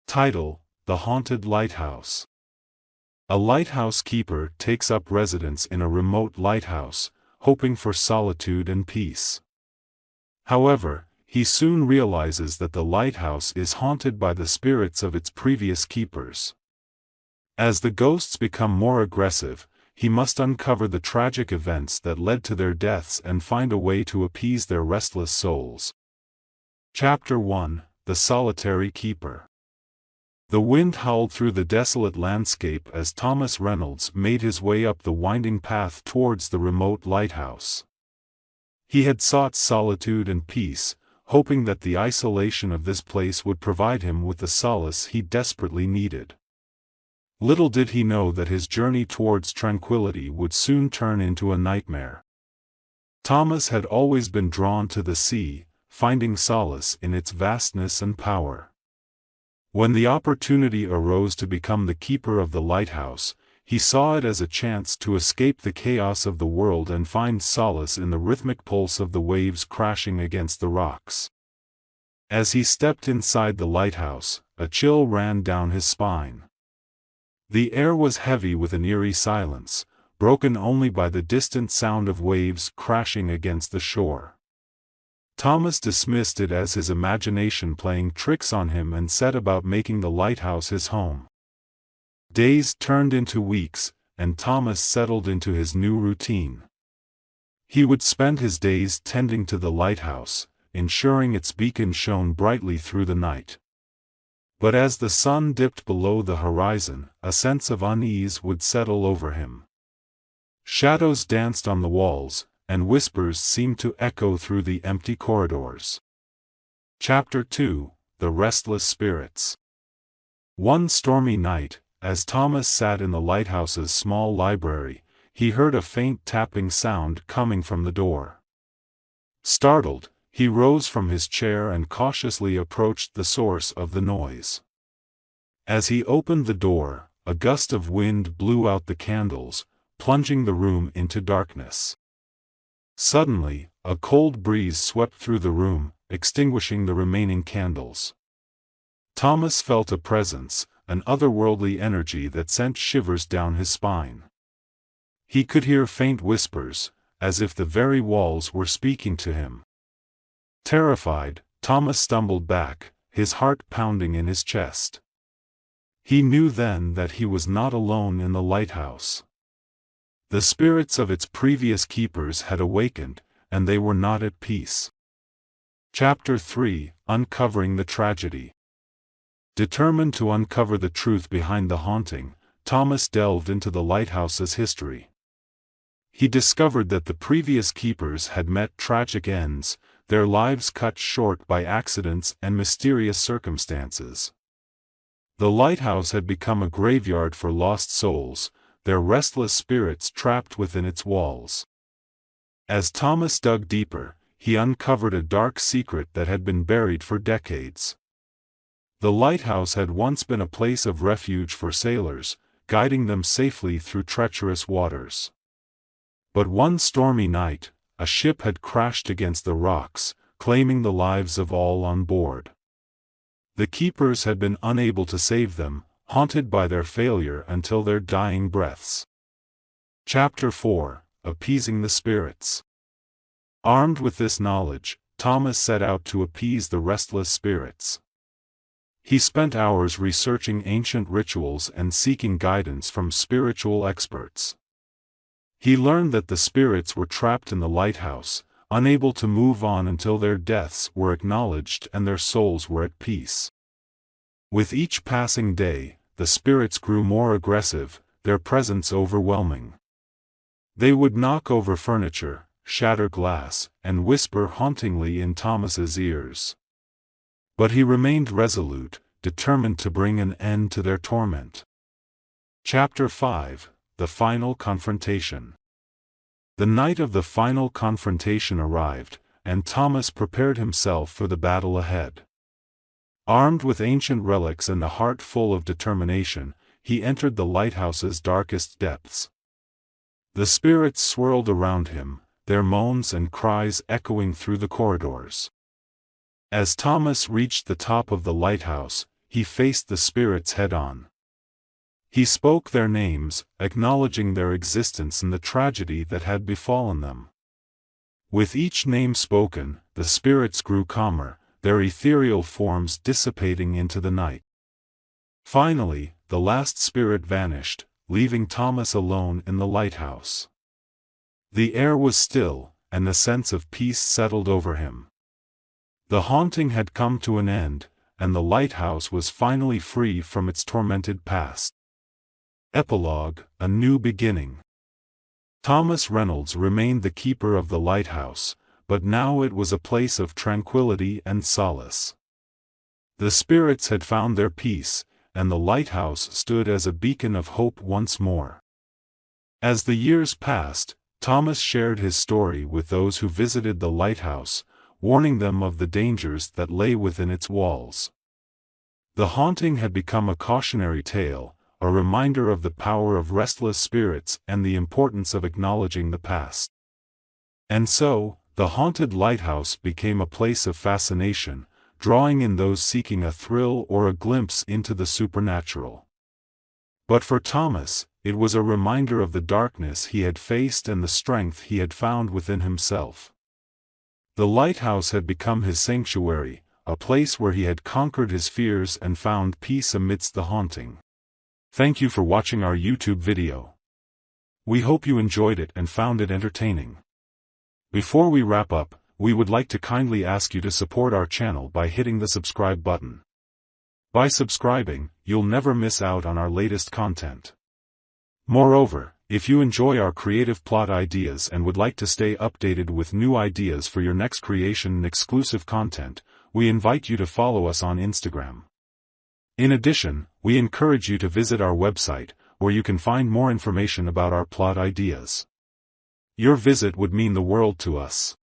Title: The Haunted Lighthouse. A lighthouse keeper takes up residence in a remote lighthouse, hoping for solitude and peace. However, he soon realizes that the lighthouse is haunted by the spirits of its previous keepers. As the ghosts become more aggressive, he must uncover the tragic events that led to their deaths and find a way to appease their restless souls. Chapter 1: The Solitary Keeper. The wind howled through the desolate landscape as Thomas Reynolds made his way up the winding path towards the remote lighthouse. He had sought solitude and peace, hoping that the isolation of this place would provide him with the solace he desperately needed. Little did he know that his journey towards tranquility would soon turn into a nightmare. Thomas had always been drawn to the sea, finding solace in its vastness and power. When the opportunity arose to become the keeper of the lighthouse, he saw it as a chance to escape the chaos of the world and find solace in the rhythmic pulse of the waves crashing against the rocks. As he stepped inside the lighthouse, a chill ran down his spine. The air was heavy with an eerie silence, broken only by the distant sound of waves crashing against the shore. Thomas dismissed it as his imagination playing tricks on him and set about making the lighthouse his home. Days turned into weeks, and Thomas settled into his new routine. He would spend his days tending to the lighthouse, ensuring its beacon shone brightly through the night. But as the sun dipped below the horizon, a sense of unease would settle over him. Shadows danced on the walls, and whispers seemed to echo through the empty corridors. Chapter 2: The Restless Spirits. One stormy night, as Thomas sat in the lighthouse's small library, he heard a faint tapping sound coming from the door. Startled, he rose from his chair and cautiously approached the source of the noise. As he opened the door, a gust of wind blew out the candles, plunging the room into darkness. Suddenly, a cold breeze swept through the room, extinguishing the remaining candles. Thomas felt a presence, an otherworldly energy that sent shivers down his spine. He could hear faint whispers, as if the very walls were speaking to him. Terrified, Thomas stumbled back, his heart pounding in his chest. He knew then that he was not alone in the lighthouse. The spirits of its previous keepers had awakened, and they were not at peace. Chapter 3: Uncovering the Tragedy. Determined to uncover the truth behind the haunting, Thomas delved into the lighthouse's history. He discovered that the previous keepers had met tragic ends, their lives cut short by accidents and mysterious circumstances. The lighthouse had become a graveyard for lost souls, their restless spirits trapped within its walls. As Thomas dug deeper, he uncovered a dark secret that had been buried for decades. The lighthouse had once been a place of refuge for sailors, guiding them safely through treacherous waters. But one stormy night, a ship had crashed against the rocks, claiming the lives of all on board. The keepers had been unable to save them, haunted by their failure until their dying breaths. Chapter 4: Appeasing the Spirits. Armed with this knowledge, Thomas set out to appease the restless spirits. He spent hours researching ancient rituals and seeking guidance from spiritual experts. He learned that the spirits were trapped in the lighthouse, unable to move on until their deaths were acknowledged and their souls were at peace. With each passing day, the spirits grew more aggressive, their presence overwhelming. They would knock over furniture, shatter glass, and whisper hauntingly in Thomas's ears. But he remained resolute, determined to bring an end to their torment. Chapter 5: The Final Confrontation. The night of the final confrontation arrived, and Thomas prepared himself for the battle ahead. Armed with ancient relics and a heart full of determination, he entered the lighthouse's darkest depths. The spirits swirled around him, their moans and cries echoing through the corridors. As Thomas reached the top of the lighthouse, he faced the spirits head-on. He spoke their names, acknowledging their existence and the tragedy that had befallen them. With each name spoken, the spirits grew calmer, their ethereal forms dissipating into the night. Finally, the last spirit vanished, leaving Thomas alone in the lighthouse. The air was still, and a sense of peace settled over him. The haunting had come to an end, and the lighthouse was finally free from its tormented past. Epilogue: A New Beginning. Thomas Reynolds remained the keeper of the lighthouse, but now it was a place of tranquility and solace. The spirits had found their peace, and the lighthouse stood as a beacon of hope once more. As the years passed, Thomas shared his story with those who visited the lighthouse, warning them of the dangers that lay within its walls. The haunting had become a cautionary tale, a reminder of the power of restless spirits and the importance of acknowledging the past. And so, the haunted lighthouse became a place of fascination, drawing in those seeking a thrill or a glimpse into the supernatural. But for Thomas, it was a reminder of the darkness he had faced and the strength he had found within himself. The lighthouse had become his sanctuary, a place where he had conquered his fears and found peace amidst the haunting. Thank you for watching our YouTube video. We hope you enjoyed it and found it entertaining. Before we wrap up, we would like to kindly ask you to support our channel by hitting the subscribe button. By subscribing, you'll never miss out on our latest content. Moreover, if you enjoy our creative plot ideas and would like to stay updated with new ideas for your next creation and exclusive content, we invite you to follow us on Instagram. In addition, we encourage you to visit our website, where you can find more information about our plot ideas. Your visit would mean the world to us.